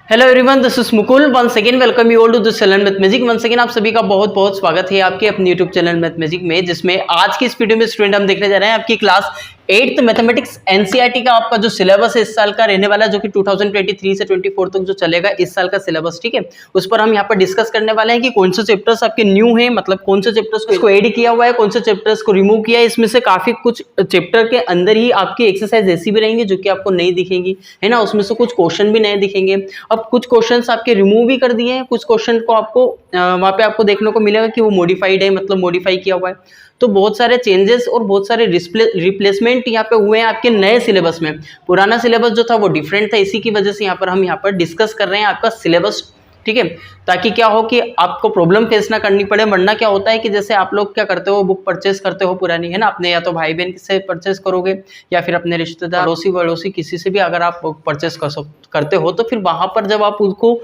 Hello everyone, this is Mukul. Once again welcome you all to this channel math magic. Once again आप सभी का बहुत बहुत स्वागत है आपके अपने यूट्यूब चैनल मैथ मैजिक में, जिसमें आज की इस वीडियो में स्टूडेंट हम देखने जा रहे हैं आपकी क्लास 8th मैथमेटिक्स एनसीईआरटी का आपका जो सिलेबस है इस साल का रहने वाला है, जो कि 2023 से 24 तक जो चलेगा इस साल का सिलेबस। ठीक है, उस पर हम यहाँ पर डिस्कस करने वाले हैं कि कौन से चैप्टर्स आपके न्यू हैं, मतलब कौन से चैप्टर्स को ऐड किया हुआ है, कौन से चैप्टर्स को रिमूव किया है। इसमें से काफी कुछ चैप्टर के अंदर ही आपकी एक्सरसाइज ऐसी भी रहेंगी जो कि आपको नहीं दिखेंगी, है ना। उसमें से कुछ क्वेश्चन भी नए दिखेंगे। अब कुछ क्वेश्चन आपके रिमूव भी कर दिए हैं, कुछ क्वेश्चन को आपको वहां पे आपको देखने को मिलेगा कि वो मॉडिफाइड है, मतलब मॉडिफाई किया हुआ है। तो बहुत सारे चेंजेस और बहुत सारे रिप्लेसमेंट यहाँ पे हुए हैं आपके नए सिलेबस में। पुराना सिलेबस जो था वो डिफरेंट था, इसी की वजह से यहाँ पर हम यहाँ पर डिस्कस कर रहे हैं आपका सिलेबस। ठीक है, ताकि क्या हो कि आपको प्रॉब्लम फेस ना करनी पड़े। वरना क्या होता है कि जैसे आप लोग क्या करते हो, बुक परचेस करते हो पुरानी, है ना, अपने या तो भाई बहन से परचेस करोगे या फिर अपने रिश्तेदार अड़ोसी वड़ोसी किसी से भी अगर आप परचेस करते हो, तो फिर वहां पर जब आप उसको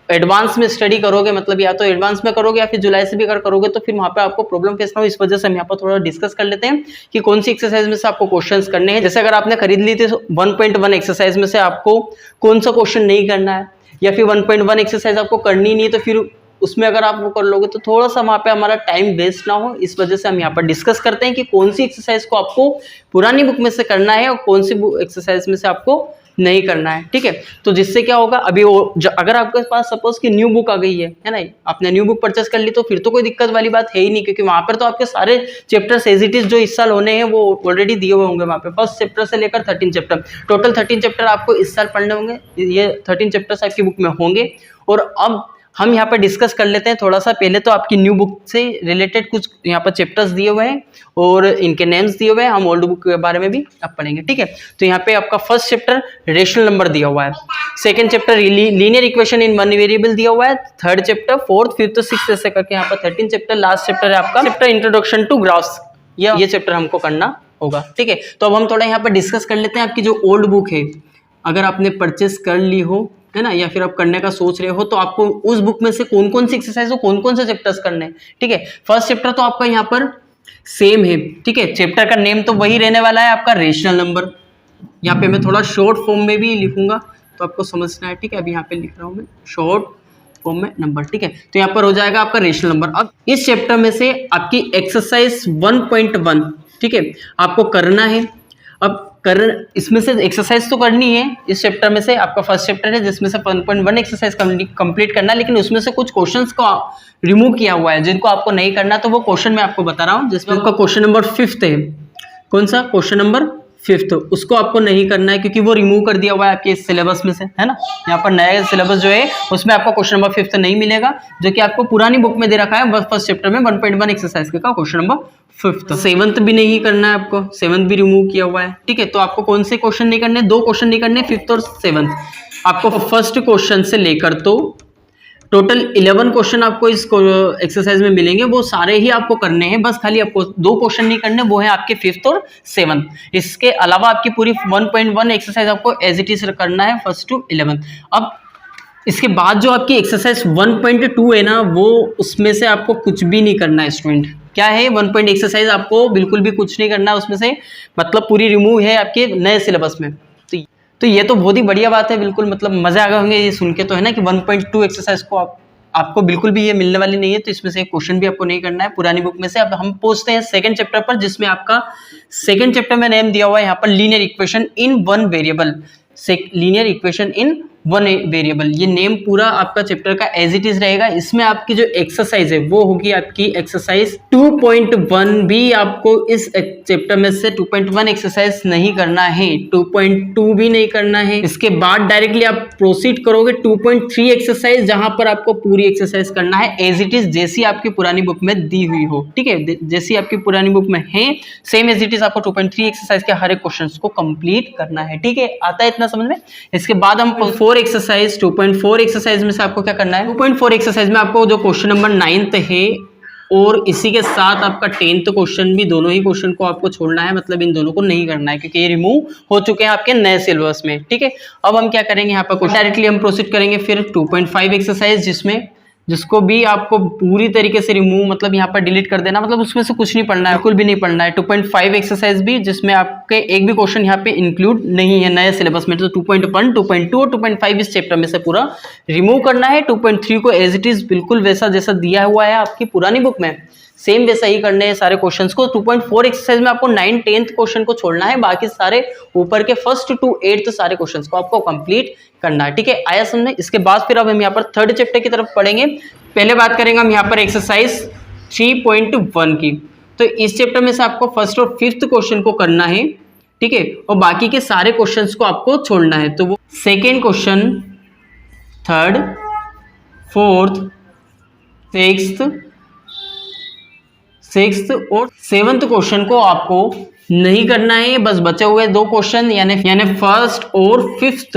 एडवांस में स्टडी करोगे, मतलब या तो एडवांस में करोगे या फिर जुलाई से भी अगर करोगे, तो फिर वहां पे आपको प्रॉब्लम फेस ना हो। इस वजह से हम यहाँ पर थोड़ा डिस्कस कर लेते हैं कि कौन सी एक्सरसाइज में से आपको क्वेश्चंस करने हैं। जैसे अगर आपने खरीद ली थी 1.1 एक्सरसाइज में से आपको कौन सा क्वेश्चन नहीं करना है, या फिर 1.1 एक्सरसाइज आपको करनी नहीं है, तो फिर उसमें अगर आप वो कर लोगे तो थोड़ा सा वहाँ पे हमारा टाइम वेस्ट ना हो। इस वजह से हम यहाँ पर डिस्कस करते हैं कि कौन सी एक्सरसाइज को आपको पुरानी बुक में से करना है और कौन सी एक्सरसाइज में से आपको नहीं करना है। ठीक है, तो जिससे क्या होगा, अभी अगर आपके पास सपोज कि न्यू बुक आ गई है ना, आपने न्यू बुक परचेस कर ली, तो फिर तो कोई दिक्कत वाली बात है ही नहीं, क्योंकि वहां पर तो आपके सारे चैप्टर्स एज इट इज जो इस साल होने हैं वो ऑलरेडी दिए हुए होंगे। वहां पे फर्स्ट चैप्टर से लेकर 13 चैप्टर, टोटल 13 चैप्टर आपको इस साल पढ़ने होंगे। ये 13 चैप्टर्स आपकी बुक में होंगे। और अब हम यहाँ पर डिस्कस कर लेते हैं थोड़ा सा। पहले तो आपकी न्यू बुक से रिलेटेड कुछ यहाँ पर चैप्टर्स दिए हुए हैं और इनके नेम्स दिए हुए हैं। हम ओल्ड बुक के बारे में भी अब पढ़ेंगे। ठीक है, तो यहाँ पे आपका फर्स्ट चैप्टर रेशनल नंबर दिया हुआ है, second chapter linear equation in one variable दिया हुआ है, third chapter, fourth, fifth, sixth ऐसे करके यहाँ पर 13 चैप्टर। लास्ट चैप्टर है आपका चैप्टर इंट्रोडक्शन टू ग्राफ्स, ये चैप्टर हमको करना होगा। ठीक है, तो अब हम थोड़ा यहाँ पर डिस्कस कर लेते हैं। आपकी जो ओल्ड बुक है, अगर आपने परचेस कर ली हो, है ना, या फिर आप करने का सोच रहे हो, तो आपको उस बुक में से कौन कौन सी एक्सरसाइज हो, कौन कौन से चैप्टर्स करने हैं। ठीक है, फर्स्ट चैप्टर तो आपका यहाँ पर सेम है। ठीक है, चैप्टर का नेम तो वही रहने वाला है आपका, रेशनल नंबर। यहाँ पे मैं थोड़ा शॉर्ट फॉर्म में भी लिखूंगा तो आपको समझना है। ठीक है, अभी यहाँ पे लिख रहा हूँ मैं शॉर्ट फॉर्म में नंबर। ठीक है, तो यहाँ पर हो जाएगा आपका रेशनल नंबर। अब इस चैप्टर में से आपकी एक्सरसाइज 1.1, ठीक है, आपको करना है। अब इसमें से एक्सरसाइज तो करनी है। इस चैप्टर में से आपका फर्स्ट चैप्टर है जिसमें से 1.1 एक्सरसाइज कंप्लीट करना है, लेकिन उसमें से कुछ क्वेश्चंस को रिमूव किया हुआ है जिनको आपको नहीं करना। तो वो क्वेश्चन मैं आपको बता रहा हूँ, जिसमें आपका क्वेश्चन नंबर 5 है। कौन सा क्वेश्चन नंबर 5? उसको आपको नहीं करना है क्योंकि वो रिमूव कर दिया हुआ है आपके सिलेबस में से, है ना। यहाँ पर नया सिलेबस जो है उसमें आपको क्वेश्चन नंबर 5 नहीं मिलेगा, जो कि आपको पुरानी बुक में दे रखा है फर्स्ट चैप्टर में 1.1 एक्सरसाइज का क्वेश्चन नंबर 5। 7th भी नहीं करना है आपको, 7th भी रिमूव किया हुआ है। ठीक है, तो आपको कौन से क्वेश्चन नहीं करने? 2 क्वेश्चन नहीं करने, 5th और 7th। आपको फर्स्ट क्वेश्चन से लेकर तो टोटल 11 क्वेश्चन आपको इस एक्सरसाइज में मिलेंगे, वो सारे ही आपको करने हैं। बस खाली आपको 2 क्वेश्चन नहीं करने, वो है आपके 5th और 7th। इसके अलावा आपकी पूरी 1.1 एक्सरसाइज आपको एज इट इज करना है 1st to 11th। अब इसके बाद जो आपकी एक्सरसाइज 1.2 है ना, वो उसमें से आपको कुछ भी नहीं करना है स्टूडेंट। क्या है 1 एक्सरसाइज? आपको बिल्कुल भी कुछ नहीं करना है उसमें से, मतलब पूरी रिमूव है आपके नए सिलेबस में। तो ये तो बहुत ही बढ़िया बात है, बिल्कुल मतलब मजे आ गए होंगे ये सुन के, तो है ना, कि 1.2 एक्सरसाइज को आपको बिल्कुल भी ये मिलने वाली नहीं है। तो इसमें से एक क्वेश्चन भी आपको नहीं करना है पुरानी बुक में से। अब हम पहुंचते हैं सेकंड चैप्टर पर, जिसमें आपका सेकंड चैप्टर में नेम दिया हुआ है यहाँ पर linear equation in one variable. Linear equation in one variable, ये नेम पूरा आपका चैप्टर का एज इट इज रहेगा। इसमें आपकी जो एक्सरसाइज है वो होगी आपकी एक्सरसाइज 2.1। भी आपको इस चैप्टर में से 2.1 एक्सरसाइज नहीं करना है, 2.2 भी नहीं करना है। इसके बाद डायरेक्टली आप प्रोसीड करोगे 2.3 एक्सरसाइज, जहां पर आपको पूरी एक्सरसाइज करना है एज इट इज, जैसी आपकी पुरानी बुक में दी हुई हो। ठीक है, जैसी आपकी पुरानी बुक में है सेम एज इट इज आपको 2.3 एक्सरसाइज के हर एक क्वेश्चन को कंप्लीट करना है। ठीक है, आता है इतना समझ में। इसके बाद हम 2.4 एक्सरसाइज में से आपको क्या करना है? 2.4 एक्सरसाइज में आपको जो क्वेश्चन नंबर 9th है और इसी के साथ आपका 10th क्वेश्चन भी, दोनों ही क्वेश्चन को आपको छोड़ना है, मतलब इन दोनों को नहीं करना है क्योंकि ये रिमूव हो चुके हैं आपके नए सिलेबस में। ठीक है, अब हम क्या करेंगे यहाँ पर डायरेक्टली हम प्रोसीड करेंगे फिर 2.5 एक्सरसाइज, जिसमें जिसको भी आपको पूरी तरीके से रिमूव मतलब यहाँ पर डिलीट कर देना, मतलब उसमें से कुछ नहीं पढ़ना है, बिल्कुल भी नहीं पढ़ना है। 2.5 एक्सरसाइज भी जिसमें आपके एक भी क्वेश्चन यहाँ पे इंक्लूड नहीं है नए सिलेबस में, तो 2.1, 2.2 और 2.5 इस चैप्टर में से पूरा रिमूव करना है। 2.3 को एज इट इज बिल्कुल वैसा जैसा दिया हुआ है आपकी पुरानी बुक में सेम वैसा ही करने हैं सारे क्वेश्चंस को। 2.4 एक्सरसाइज में आपको 9, 10th क्वेश्चन को छोड़ना है, बाकी सारे ऊपर के 1st to 8th सारे क्वेश्चंस को आपको कंप्लीट करना है, ठीक है। आया समझ। इसके बाद फिर अब हम यहाँ पर 3rd चैप्टर की तरफ पढ़ेंगे। पहले बात करेंगे हम यहाँ पर एक्सरसाइज 3.1 की। तो इस चैप्टर में से आपको 1st और 5th क्वेश्चन को करना है, ठीक है, और बाकी के सारे क्वेश्चंस को आपको छोड़ना है। तो वो 2nd question, 3rd, 4th, 6th और 7th क्वेश्चन को आपको नहीं करना है। बस बचे हुए 2 क्वेश्चन यानी 1st और 5th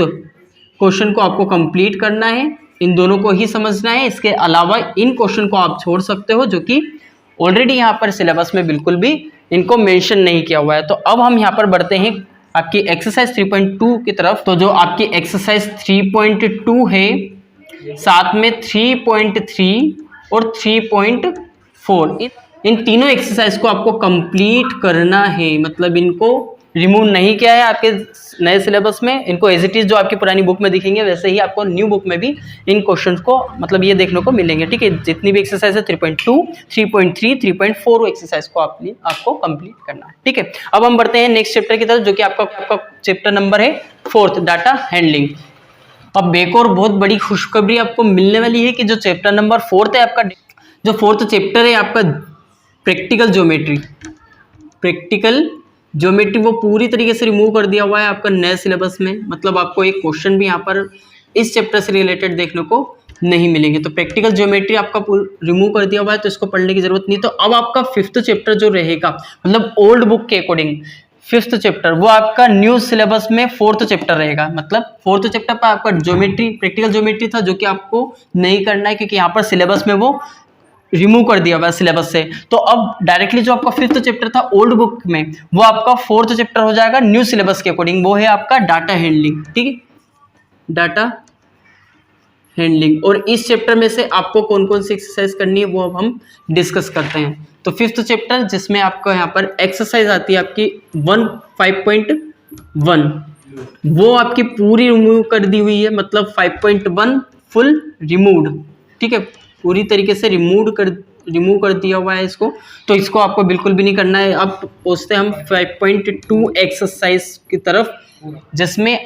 क्वेश्चन को आपको कंप्लीट करना है, इन दोनों को ही समझना है। इसके अलावा इन क्वेश्चन को आप छोड़ सकते हो जो कि ऑलरेडी यहाँ पर सिलेबस में बिल्कुल भी इनको मेंशन नहीं किया हुआ है। तो अब हम यहाँ पर बढ़ते हैं आपकी एक्सरसाइज 3.2 की तरफ। तो जो आपकी एक्सरसाइज 3.2 है, साथ में 3.3 और 3.4 इन तीनों एक्सरसाइज को आपको कंप्लीट करना है, मतलब इनको रिमूव नहीं किया है आपके नए सिलेबस में, इनको एज इट इज जो आपकी पुरानी बुक में दिखेंगे वैसे ही आपको न्यू बुक में भी इन क्वेश्चंस को मतलब ये देखने को मिलेंगे, ठीक है। जितनी भी एक्सरसाइज है 3.2, 3.3, 3.4 एक्सरसाइज को आपको कंप्लीट करना है, ठीक है। अब हम बढ़ते हैं नेक्स्ट चैप्टर की तरफ जो कि आपका चैप्टर नंबर है 4th, डाटा हैंडलिंग। अब एक और बहुत बड़ी खुशखबरी आपको मिलने वाली है कि जो चैप्टर नंबर 4th है आपका, जो 4th चैप्टर है आपका प्रैक्टिकल ज्योमेट्री वो पूरी तरीके से रिमूव कर दिया हुआ है आपका नए सिलेबस में। मतलब आपको एक क्वेश्चन भी यहाँ पर इस चैप्टर से रिलेटेड देखने को नहीं मिलेंगे। तो प्रैक्टिकल ज्योमेट्री आपका रिमूव कर दिया हुआ है, तो इसको पढ़ने की जरूरत नहीं। तो अब आपका 5th चैप्टर जो रहेगा, मतलब ओल्ड बुक के अकॉर्डिंग 5th चैप्टर वो आपका न्यू सिलेबस में 4th चैप्टर रहेगा। मतलब 4th चैप्टर पर आपका ज्योमेट्री, प्रैक्टिकल ज्योमेट्री था जो कि आपको नहीं करना है क्योंकि यहाँ पर सिलेबस में वो रिमूव कर दिया हुआ सिलेबस से। तो अब डायरेक्टली जो आपका 5th चैप्टर था ओल्ड बुक में वो आपका 4th चैप्टर हो जाएगा न्यू सिलेबस के अकॉर्डिंग, वो है आपका डाटा हैंडलिंग, ठीक है, डाटा हैंडलिंग। और इस चैप्टर में से आपको कौन कौन सी एक्सरसाइज करनी है वो अब हम डिस्कस करते हैं। तो 5th चैप्टर जिसमें आपको यहाँ पर एक्सरसाइज आती है आपकी 5.1 वो आपकी पूरी रिमूव कर दी हुई है, मतलब 5.1 फुल रिमूव्ड, ठीक है, पूरी तरीके से रिमूव कर दिया हुआ है इसको। तो इसको आपको बिल्कुल भी नहीं करना है। अब पहुंचते हैं हम 5.2 एक्सरसाइज की तरफ जिसमें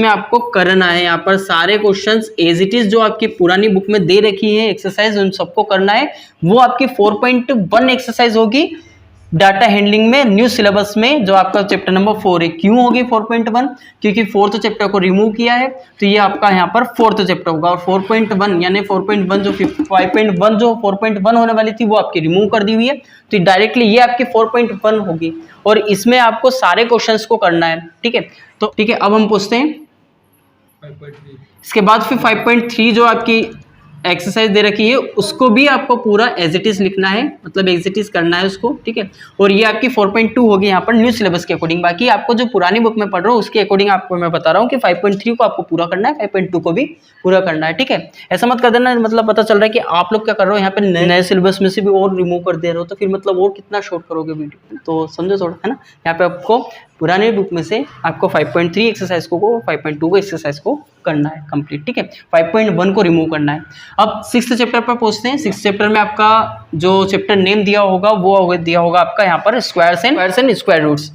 आपको करना है यहाँ पर सारे क्वेश्चंस एज इट इज जो आपकी पुरानी बुक में दे रखी है एक्सरसाइज उन सबको करना है। वो आपकी 4.1 एक्सरसाइज होगी डाटा हैंडलिंग में न्यू सिलेबस में जो आपका चैप्टर नंबर 4 है। क्यों होगी 4.1? क्योंकि 4th चैप्टर को रिमूव किया है, तो ये आपका यहाँ पर 4th चैप्टर होगा। और 4.1 यानी 4.1 जो 5.1 जो 4.1 होने वाली थी वो आपकी रिमूव कर दी हुई है, तो डायरेक्टली ये आपकी 4.1 होगी और इसमें आपको सारे क्वेश्चंस को करना है, ठीक है। तो ठीक है, अब हम पूछते हैं 5.3। इसके बाद फिर 5.3 जो आपकी एक्सरसाइज दे रखी है उसको भी आपको पूरा एज इट इज लिखना है, मतलब एज इट इज करना है उसको, ठीक है। और ये आपकी 4.2 होगी यहाँ पर न्यू सिलेबस के अकॉर्डिंग। बाकी आपको जो पुरानी बुक में पढ़ रहा हूँ उसके अकॉर्डिंग आपको मैं बता रहा हूँ कि 5.3 को आपको पूरा करना है, 5.2 को भी पूरा करना है, ठीक है। ऐसा मत कर देना, मतलब पता चल रहा है कि आप लोग क्या कर रहे हो यहाँ पे नए सिलेबस में से भी और रिमूव कर दे रहे हो, तो फिर मतलब और कितना शॉर्ट करोगे वीडियो, तो समझो थोड़ा, है ना। यहाँ पे आपको पुराने बुक में से आपको 5.3 एक्सरसाइज को 5.2 को एक्सरसाइज को करना है कंप्लीट, ठीक है। 5.1 को रिमूव करना है। अब 6th चैप्टर पर पहुंचते हैं। 6th चैप्टर में आपका जो चैप्टर नेम दिया होगा वो दिया होगा आपका यहाँ पर स्क्वायर्स एंड स्क्वायर रूट्स।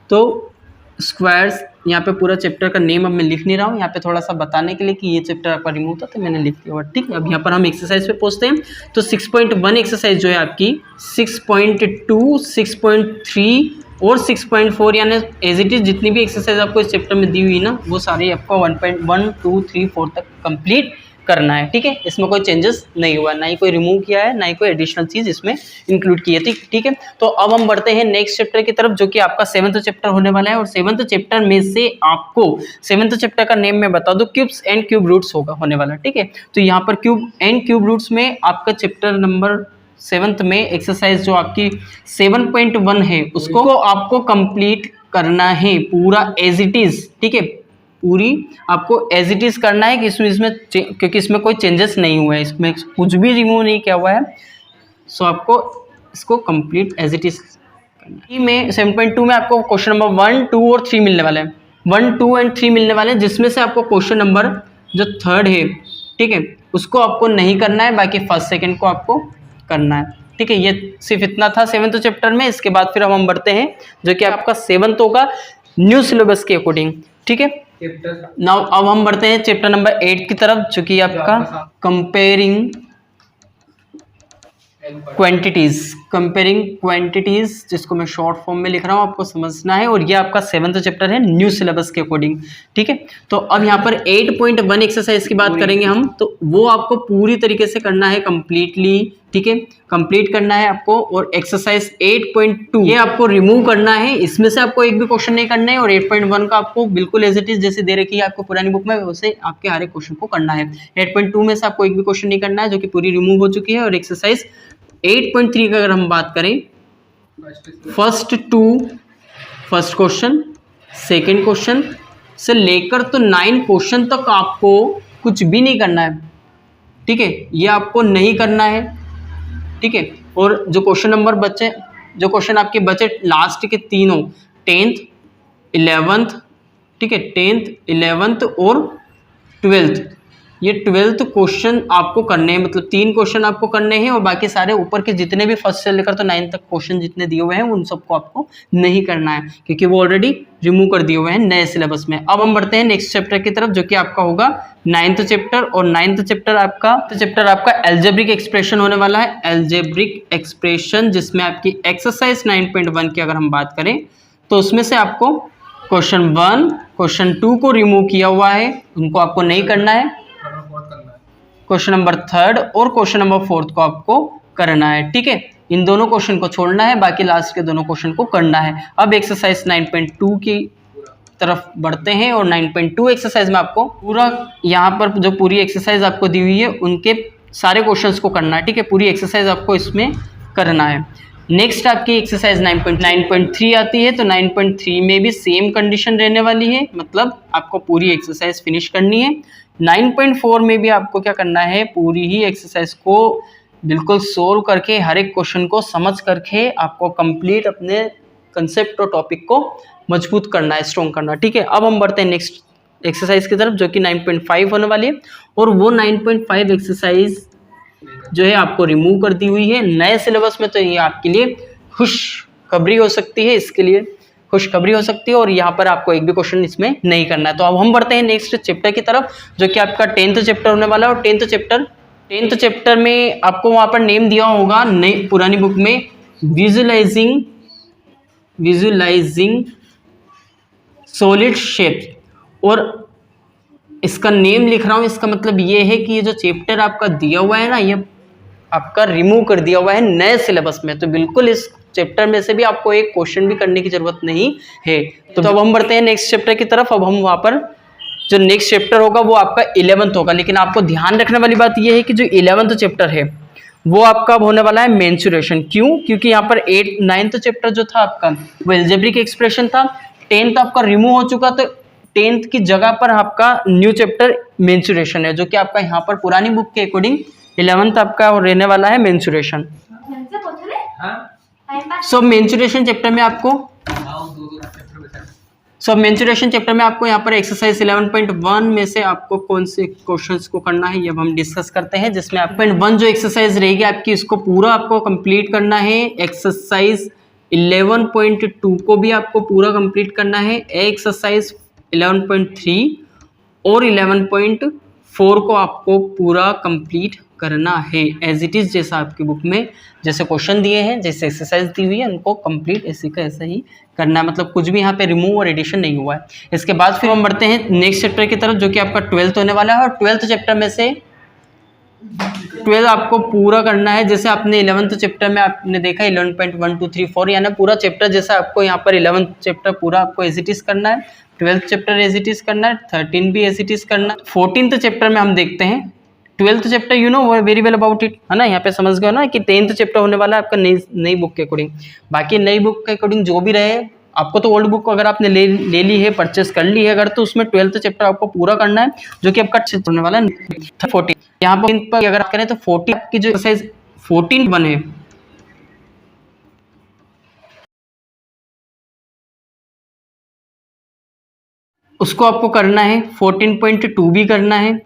तो स्क्वायर्स यहाँ पे पूरा चैप्टर का नेम अब मैं लिख नहीं रहा हूँ, यहाँ पे थोड़ा सा बताने के लिए कि ये चैप्टर आपका रिमूव था तो मैंने लिख दिया, ठीक है। अब यहाँ पर हम एक्सरसाइज पे पहुंचते हैं। तो 6.1 एक्सरसाइज जो है आपकी 6.2, 6.3 और 6.4 यानी एज इट इज जितनी भी एक्सरसाइज आपको इस चैप्टर में दी हुई ना वो सारी आपको 1.1, 2, 3, 4 तक कंप्लीट करना है, ठीक है। इसमें कोई चेंजेस नहीं हुआ, ना ही कोई रिमूव किया है, ना ही कोई एडिशनल चीज इसमें इंक्लूड की है, ठीक है। तो अब हम बढ़ते हैं नेक्स्ट चैप्टर की तरफ जो कि आपका 7th चैप्टर होने वाला है। और 7th चैप्टर में से आपको 7th चैप्टर का नेम मैं बता दूं, क्यूब्स एंड क्यूब रूट्स होने वाला, ठीक है। तो यहाँ पर क्यूब एंड क्यूब रूट्स में आपका चैप्टर नंबर 7th में एक्सरसाइज जो आपकी 7.1 है उसको आपको कंप्लीट करना है पूरा एज इट इज, ठीक है। पूरी आपको एज इट इज करना है कि इसमें क्योंकि इसमें कोई चेंजेस नहीं हुआ है, इसमें कुछ भी रिमूव नहीं किया हुआ है। सो आपको इसको कंप्लीट एज इट इज करना है। में 7.2 में आपको क्वेश्चन नंबर 1, 2 और 3 मिलने वाले हैं, 1, 2 एंड 3 मिलने वाले हैं, जिसमें से आपको क्वेश्चन नंबर जो 3rd है, ठीक है, उसको आपको नहीं करना है, बाकी 1st, 2nd को आपको करना है, ठीक है। ये सिर्फ इतना था 7th चैप्टर में। इसके बाद फिर हम बढ़ते हैं जो कि आपका 7th होगा न्यू सिलेबस के अकॉर्डिंग, ठीक है। नाउ अब हम बढ़ते हैं चैप्टर नंबर 8 की तरफ, जो कि आपका कंपेयरिंग क्वांटिटीज, जिसको मैं शॉर्ट फॉर्म में लिख रहा हूँ, आपको समझना है। और ये आपका 7th चैप्टर है न्यू सिलेबस के अकॉर्डिंग, ठीक है। तो अब यहाँ पर 8.1 एक्सरसाइज की बात करेंगे हम, तो वो आपको पूरी तरीके से करना है कंप्लीटली, ठीक है, कंप्लीट करना है आपको। और एक्सरसाइज 8.2 ये आपको रिमूव करना है, इसमें से आपको एक भी क्वेश्चन नहीं करना है। और 8.1 का आपको बिल्कुल एज इट इज जैसे दे रखी है आपको पुरानी बुक में, वैसे आपके हर एक क्वेश्चन को करना है। 8.2 में से आपको एक भी क्वेश्चन नहीं करना है, जो कि पूरी रिमूव हो चुकी है। और एक्सरसाइज 8.3 का अगर हम बात करें, फर्स्ट क्वेश्चन, सेकंड क्वेश्चन से लेकर तो 9 क्वेश्चन तक आपको कुछ भी नहीं करना है, ठीक है, ये आपको नहीं करना है, ठीक है। और जो क्वेश्चन नंबर बचे, जो क्वेश्चन आपके बचे लास्ट के तीनों, 10th, 11th, ठीक है, 10th, 11th और 12th, ये 12th क्वेश्चन आपको करने हैं, मतलब 3 क्वेश्चन आपको करने हैं। और बाकी सारे ऊपर के जितने भी 1st से लेकर तो 9 तक क्वेश्चन जितने दिए हुए हैं, उन सबको आपको नहीं करना है, क्योंकि वो ऑलरेडी रिमूव कर दिए हुए हैं नए सिलेबस में। अब हम बढ़ते हैं नेक्स्ट चैप्टर की तरफ, जो कि आपका होगा 9th चैप्टर। और 9th चैप्टर आपका एल्जेब्रिक एक्सप्रेशन होने वाला है, एल्जेब्रिक एक्सप्रेशन, जिसमें आपकी एक्सरसाइज 9.1 की अगर हम बात करें, तो उसमें से आपको क्वेश्चन 1, क्वेश्चन 2 को रिमूव किया हुआ है, उनको आपको नहीं करना है। क्वेश्चन नंबर 3rd और क्वेश्चन नंबर 4th को आपको करना है, ठीक है। इन दोनों क्वेश्चन को छोड़ना है, बाकी लास्ट के दोनों क्वेश्चन को करना है। अब एक्सरसाइज 9.2 की तरफ बढ़ते हैं। और 9.2 एक्सरसाइज में आपको पूरा, यहाँ पर जो पूरी एक्सरसाइज आपको दी हुई है, उनके सारे क्वेश्चंस को करना है, ठीक है। पूरी एक्सरसाइज आपको इसमें करना है। नेक्स्ट आपकी एक्सरसाइज 9.3 आती है। तो 9.3 में भी सेम कंडीशन रहने वाली है, मतलब आपको पूरी एक्सरसाइज फिनिश करनी है। 9.4 में भी आपको क्या करना है, पूरी ही एक्सरसाइज को बिल्कुल सोल्व करके, हर एक क्वेश्चन को समझ करके आपको कंप्लीट अपने कंसेप्ट और टॉपिक को मजबूत करना है, स्ट्रॉन्ग करना, ठीक है। अब हम बढ़ते हैं नेक्स्ट एक्सरसाइज की तरफ, जो कि 9.5 होने वाली है। और वो 9.5 एक्सरसाइज जो है आपको रिमूव कर दी हुई है नए सिलेबस में। तो ये आपके लिए खुशखबरी हो सकती है, इसके लिए खुशखबरी हो सकती है। और यहाँ पर आपको एक भी क्वेश्चन इसमें नहीं करना है। तो अब हम बढ़ते हैं नेक्स्ट चैप्टर की तरफ, जो कि आपका 10th चैप्टर होने वाला है। और 10th चैप्टर में आपको वहाँ पर नेम दिया होगा नई पुरानी बुक में, विजुलाइजिंग सॉलिड शेप। और इसका नेम लिख रहा हूँ, इसका मतलब ये है कि ये जो चैप्टर आपका दिया हुआ है ना, ये आपका रिमूव कर दिया हुआ है नए सिलेबस में। तो बिल्कुल इस चैप्टर में से भी आपको एक क्वेश्चन भी करने की जरूरत नहीं है। तो अब हम बढ़ते हैं नेक्स्ट चैप्टर की तरफ। अब हम वहाँ पर जो नेक्स्ट चैप्टर होगा वो आपका 11th होगा। लेकिन आपको ध्यान रखने वाली बात ये है कि जो 11th चैप्टर है वो आपका होने वाला है मेंसुरेशन। क्यों? क्योंकि यहाँ पर 9th चैप्टर जो था आपका वो एल्जेब्रिक एक्सप्रेशन था, 10th आपका रिमूव हो चुका, तो 10th की जगह पर आपका न्यू चैप्टर मेंसुरेशन है, जो कि आपका यहाँ पर पुरानी बुक के अकॉर्डिंग 11th आपका रहने वाला है मेंसुरेशन। सो मेंसुरेशन चैप्टर में आपको यहाँ पर एक्सरसाइज 11.1 में से आपको कौन से क्वेश्चंस को करना है ये अब हम डिस्कस करते हैं। जिसमें 1 जो एक्सरसाइज रहेगी आपकी, इसको पूरा आपको कंप्लीट करना है। एक्सरसाइज 11.2 को भी आपको पूरा कंप्लीट करना है। एक्सरसाइज 11.3 और 11.4 को आपको पूरा कंप्लीट करना है एज इट इज़, जैसा आपकी बुक में जैसे क्वेश्चन दिए हैं, जैसे एक्सरसाइज दी हुई है, उनको कंप्लीट ऐसे का ऐसा ही करना है। मतलब कुछ भी यहाँ पे रिमूव और एडिशन नहीं हुआ है। इसके बाद फिर हम बढ़ते हैं नेक्स्ट चैप्टर की तरफ, जो कि आपका 12th होने वाला है। और 12th चैप्टर में से 12 आपको पूरा करना है। जैसे आपने 11th चैप्टर में आपने देखा 11.1 2 3 4, यानी पूरा चैप्टर जैसा आपको यहाँ पर 11th चैप्टर पूरा आपको एज इट इज करना है, 12th chapter as it is करना है, 13 भी एज इट इज करना है। 14th चैप्टर में हम देखते हैं 12th chapter, you know very well about it, है ना। यहाँ पे समझ गए ना कि 10th चैप्टर होने वाला है आपका नई बुक के अकॉर्डिंग। बाकी नई बुक के अकॉर्डिंग जो भी रहे आपको तो ओल्ड बुक अगर आपने ले ली है, परचेस कर ली है अगर, तो उसमें 12th चैप्टर आपको पूरा करना है, जो कि आपका होने वाला है 14। यहाँ पर अगर आप करें तो 14 की जो एक्सरसाइज 14 बने, उसको आपको करना है, 14.2 भी करना है,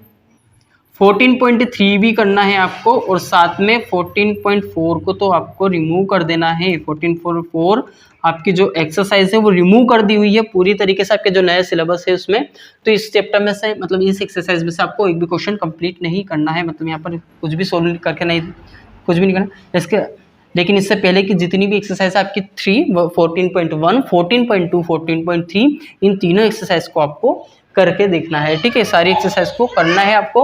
14.3 भी करना है आपको, और साथ में 14.4 को तो आपको रिमूव कर देना है। 14.4 आपकी जो एक्सरसाइज है वो रिमूव कर दी हुई है पूरी तरीके से आपके जो नया सिलेबस है उसमें। तो इस चैप्टर में से मतलब इस एक्सरसाइज में से आपको एक भी क्वेश्चन कंप्लीट नहीं करना है, मतलब यहाँ पर कुछ भी सोल्व करके नहीं, कुछ भी नहीं करना इसके। लेकिन इससे पहले की जितनी भी एक्सरसाइज आपकी 3, 14.1, 14.2, 14.3, इन तीनों एक्सरसाइज को आपको करके देखना है, ठीक है। सारी एक्सरसाइज को करना है आपको,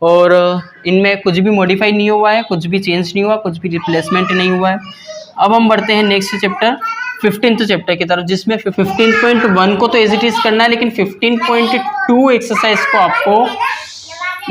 और इनमें कुछ भी मॉडिफाई नहीं हुआ है, कुछ भी चेंज नहीं हुआ, कुछ भी रिप्लेसमेंट नहीं हुआ है। अब हम बढ़ते हैं नेक्स्ट चैप्टर 15th चैप्टर की तरफ, जिसमें 15.1 को तो एज इट इज करना है, लेकिन 15.2 एक्सरसाइज को आपको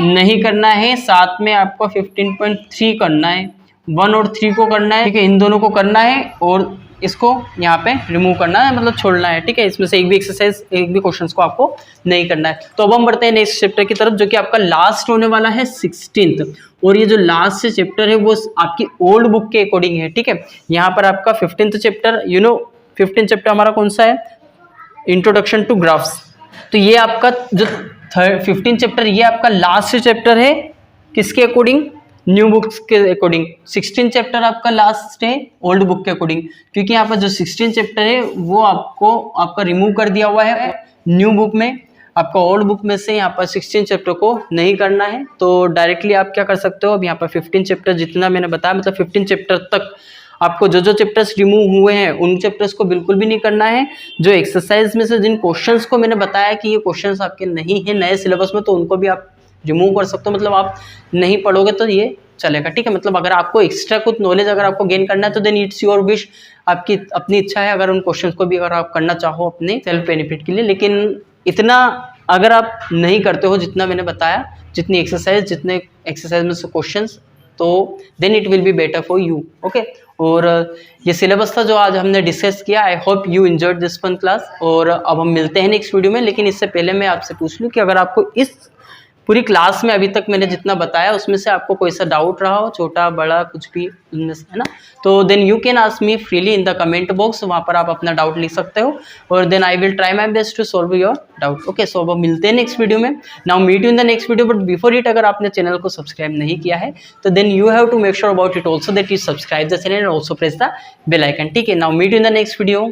नहीं करना है। साथ में आपको 15.3 करना है, 1 और 3 को करना है, ठीक है, इन दोनों को करना है, और इसको यहाँ पे रिमूव करना है, मतलब छोड़ना है, ठीक है। इसमें से एक भी एक्सरसाइज, एक भी क्वेश्चंस को आपको नहीं करना है। तो अब हम बढ़ते हैं नेक्स्ट चैप्टर की तरफ, जो कि आपका लास्ट होने वाला है 16th, और ये जो लास्ट चैप्टर है वो आपकी ओल्ड बुक के अकॉर्डिंग है, ठीक है। यहाँ पर आपका 15th चैप्टर, 15th चैप्टर हमारा कौन सा है, इंट्रोडक्शन टू ग्राफ्स। तो ये आपका जो 15th चैप्टर, ये आपका लास्ट चैप्टर है, किसके अकॉर्डिंग, न्यू बुक्स के अकॉर्डिंग। 16 चैप्टर आपका लास्ट है ओल्ड बुक के अकॉर्डिंग, क्योंकि यहाँ पर जो 16 चैप्टर है वो आपका रिमूव कर दिया हुआ है न्यू बुक में। आपका ओल्ड बुक में से यहाँ पर 16 चैप्टर को नहीं करना है, तो डायरेक्टली आप क्या कर सकते हो, अब यहाँ पर 15 चैप्टर जितना मैंने बताया, मतलब 15 चैप्टर तक आपको जो जो चैप्टर्स रिमूव हुए हैं उन चैप्टर्स को बिल्कुल भी नहीं करना है। जो एक्सरसाइज में से जिन क्वेश्चंस को मैंने बताया कि ये क्वेश्चंस आपके नहीं है नए सिलेबस में, तो उनको भी आप रिमूव कर सकते हो, मतलब आप नहीं पढ़ोगे तो ये चलेगा, ठीक है। मतलब अगर आपको एक्स्ट्रा कुछ नॉलेज अगर आपको गेन करना है तो देन इट्स योर विश, आपकी अपनी इच्छा है, अगर उन क्वेश्चंस को भी अगर आप करना चाहो अपने सेल्फ बेनिफिट के लिए। लेकिन इतना अगर आप नहीं करते हो जितना मैंने बताया, जितने एक्सरसाइज में से क्वेश्चंस, तो then it will be better for you, okay. और ये सिलेबस था जो आज हमने डिस्कस किया। I hope you enjoyed this fun class, और अब हम मिलते हैं नेक्स्ट वीडियो में। लेकिन इससे पहले मैं आपसे पूछ लूँ कि अगर आपको इस पूरी क्लास में अभी तक मैंने जितना बताया उसमें से आपको कोई सा डाउट रहा हो, छोटा बड़ा कुछ भी, है ना, तो then you can ask me freely in the comment box, वहाँ पर आप अपना डाउट लिख सकते हो, और then I will try my best to solve your doubt, okay. So अब मिलते हैं नेक्स्ट वीडियो में। Now meet you in the next video, but before it अगर आपने चैनल को सब्सक्राइब नहीं किया है तो then you have to make sure about it also that you subscribe the channel and also press the bell icon, ठीक है। Now meet you in the next video.